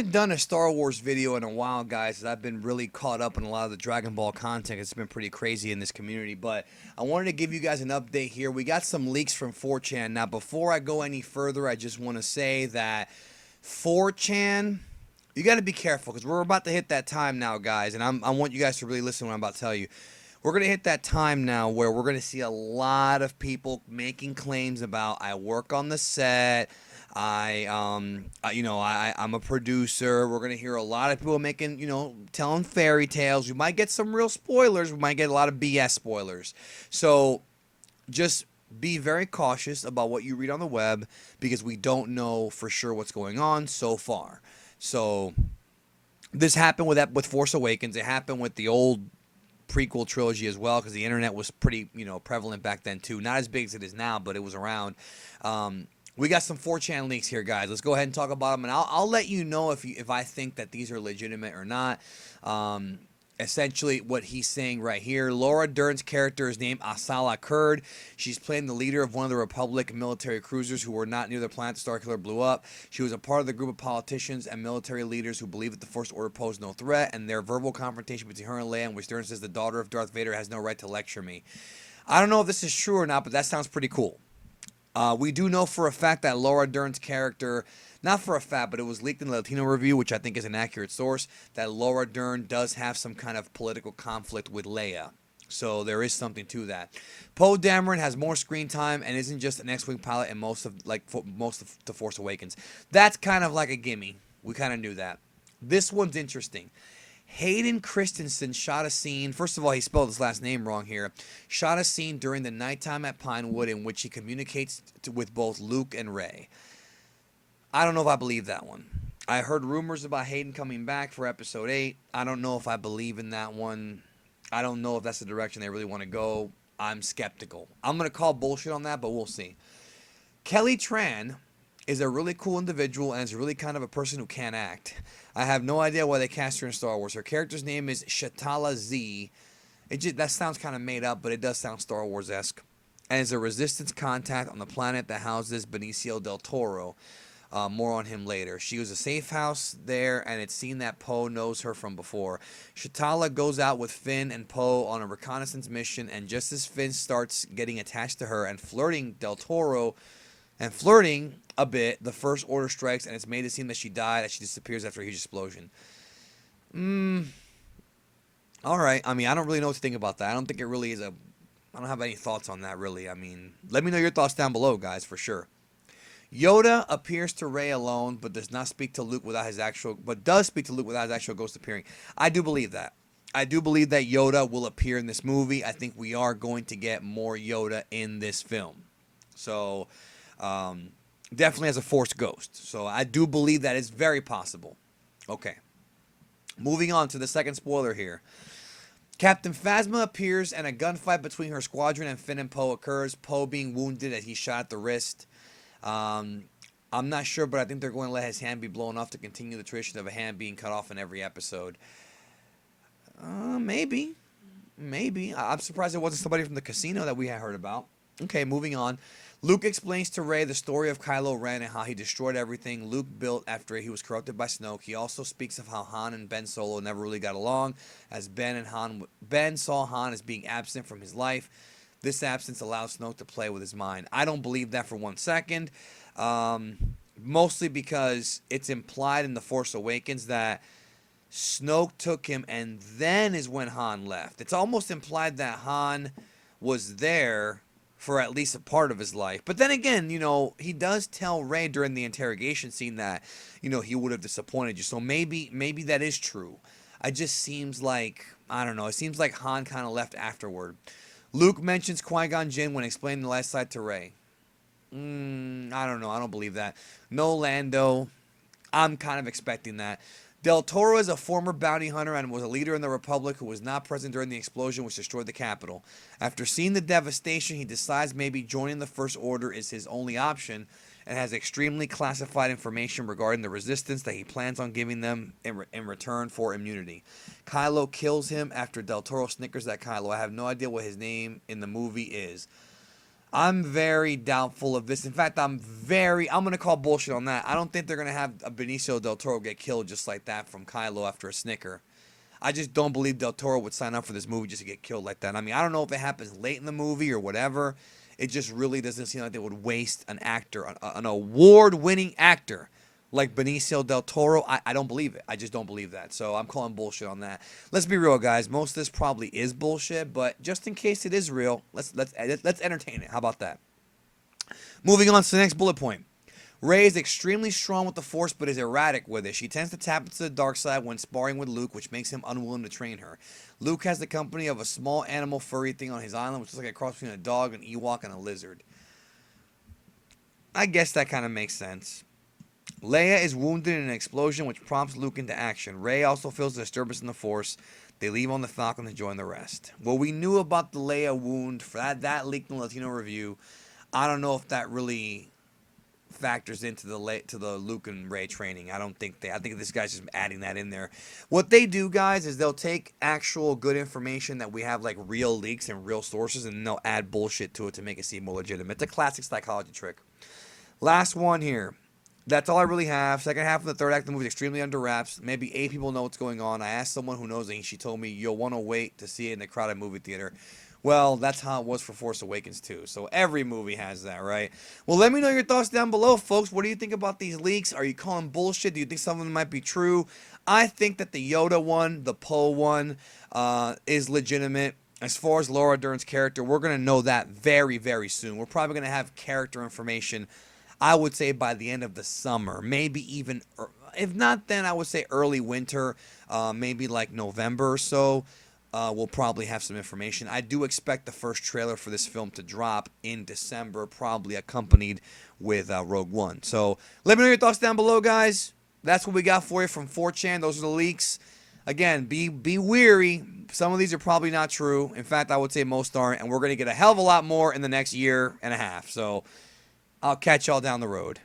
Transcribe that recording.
haven't done a Star Wars video in a while, guys. I've been really caught up in a lot of the Dragon Ball content. It's been pretty crazy in this community, but I wanted to give you guys an update here. We got some leaks from 4chan. Now, before I go any further, I just want to say that 4chan, you got to be careful because we're about to hit that time now, guys, and I want you guys to really listen to what I'm about to tell you. We're going to hit that time now where we're going to see a lot of people making claims about I work on the set. I'm a producer. We're gonna hear a lot of people making, telling fairy tales. We might get some real spoilers. We might get a lot of BS spoilers. So just be very cautious about what you read on the web because we don't know for sure what's going on so far. So this happened with Force Awakens. It happened with the old prequel trilogy as well because the internet was pretty, prevalent back then too. Not as big as it is now, but it was around. We got some 4chan leaks here, guys. Let's go ahead and talk about them, and I'll let you know if I think that these are legitimate or not. Essentially, what he's saying right here, Laura Dern's character is named Asala Kurd. She's playing the leader of one of the Republic military cruisers who were not near the planet the Starkiller blew up. She was a part of the group of politicians and military leaders who believe that the First Order posed no threat, and their verbal confrontation between her and Leia, in which Dern says the daughter of Darth Vader has no right to lecture me. I don't know if this is true or not, but that sounds pretty cool. We do know for a fact that Laura Dern's character, not for a fact, but it was leaked in the Latino Review, which I think is an accurate source, that Laura Dern does have some kind of political conflict with Leia. So there is something to that. Poe Dameron has more screen time and isn't just an X-Wing pilot in most of The Force Awakens. That's kind of like a gimme. We kind of knew that. This one's interesting. Hayden Christensen shot a scene. First of all, he spelled his last name wrong here. Shot a scene during the nighttime at Pinewood in which he communicates with both Luke and Rey. I don't know if I believe that one. I heard rumors about Hayden coming back for Episode 8. I don't know if I believe in that one. I don't know if that's the direction they really want to go. I'm skeptical. I'm going to call bullshit on that, but we'll see. Kelly Tran is a really cool individual and is really kind of a person who can't act. I have no idea why they cast her in Star Wars. Her character's name is Shatala Z. That sounds kind of made up, but it does sound Star Wars-esque. And is a resistance contact on the planet that houses Benicio del Toro. More on him later. She was a safe house there, and it's seen that Poe knows her from before. Shatala goes out with Finn and Poe on a reconnaissance mission, and just as Finn starts getting attached to her and flirting a bit, the First Order strikes, and it's made to seem that she died as she disappears after a huge explosion. Alright, I don't really know what to think about that. I don't think it really is I don't have any thoughts on that, really. Let me know your thoughts down below, guys, for sure. Yoda appears to Rey alone, but does speak to Luke without his actual ghost appearing. I do believe that. I do believe that Yoda will appear in this movie. I think we are going to get more Yoda in this film. So, definitely as a Force ghost. So I do believe that is very possible. Okay. Moving on to the second spoiler here. Captain Phasma appears and a gunfight between her squadron and Finn and Poe occurs. Poe being wounded as he shot at the wrist. I'm not sure, but I think they're going to let his hand be blown off to continue the tradition of a hand being cut off in every episode. Maybe. I'm surprised it wasn't somebody from the casino that we had heard about. Okay, moving on. Luke explains to Rey the story of Kylo Ren and how he destroyed everything Luke built after he was corrupted by Snoke. He also speaks of how Han and Ben Solo never really got along, as Ben saw Han as being absent from his life. This absence allows Snoke to play with his mind. I don't believe that for 1 second, mostly because it's implied in The Force Awakens that Snoke took him and then is when Han left. It's almost implied that Han was there for at least a part of his life. But then again, he does tell Rey during the interrogation scene that, he would have disappointed you. So maybe that is true. It just seems like, I don't know, it seems like Han kind of left afterward. Luke mentions Qui-Gon Jinn when explaining the light side to Rey. I don't know. I don't believe that. No Lando. I'm kind of expecting that. Del Toro is a former bounty hunter and was a leader in the Republic who was not present during the explosion which destroyed the capital. After seeing the devastation, he decides maybe joining the First Order is his only option and has extremely classified information regarding the resistance that he plans on giving them in return for immunity. Kylo kills him after Del Toro snickers at Kylo. I have no idea what his name in the movie is. I'm very doubtful of this. In fact, I'm going to call bullshit on that. I don't think they're going to have a Benicio del Toro get killed just like that from Kylo after a snicker. I just don't believe Del Toro would sign up for this movie just to get killed like that. I mean, I don't know if it happens late in the movie or whatever. It just really doesn't seem like they would waste an actor, an award-winning actor like Benicio del Toro. I don't believe it. I just don't believe that. So I'm calling bullshit on that. Let's be real, guys. Most of this probably is bullshit, but just in case it is real, let's entertain it. How about that? Moving on to the next bullet point. Rey is extremely strong with the Force, but is erratic with it. She tends to tap into the dark side when sparring with Luke, which makes him unwilling to train her. Luke has the company of a small animal furry thing on his island, which is like a cross between a dog, an Ewok, and a lizard. I guess that kind of makes sense. Leia is wounded in an explosion, which prompts Luke into action. Rey also feels a disturbance in the Force. They leave on the Falcon to join the rest. What we knew about the Leia wound, for that leaked in the Latino review, I don't know if that really factors into the Luke and Rey training. I think this guy's just adding that in there. What they do, guys, is they'll take actual good information that we have, like real leaks and real sources, and they'll add bullshit to it to make it seem more legitimate. It's a classic psychology trick. Last one here. That's all I really have. Second half of the third act of the movie is extremely under wraps. Maybe 8 people know what's going on. I asked someone who knows it, and she told me you'll want to wait to see it in the crowded movie theater. Well, that's how it was for Force Awakens too. So every movie has that, right? Well, let me know your thoughts down below, folks. What do you think about these leaks? Are you calling bullshit? Do you think some of them might be true? I think that the Yoda one, the Poe one, is legitimate. As far as Laura Dern's character, we're going to know that very, very soon. We're probably going to have character information, I would say, by the end of the summer. Maybe even, if not then, I would say early winter, maybe like November or so. We'll probably have some information. I do expect the first trailer for this film to drop in December, probably accompanied with Rogue One. So let me know your thoughts down below, guys. That's what we got for you from 4Chan. Those are the leaks. Again, be weary. Some of these are probably not true. In fact, I would say most aren't. And we're going to get a hell of a lot more in the next year and a half. So I'll catch y'all down the road.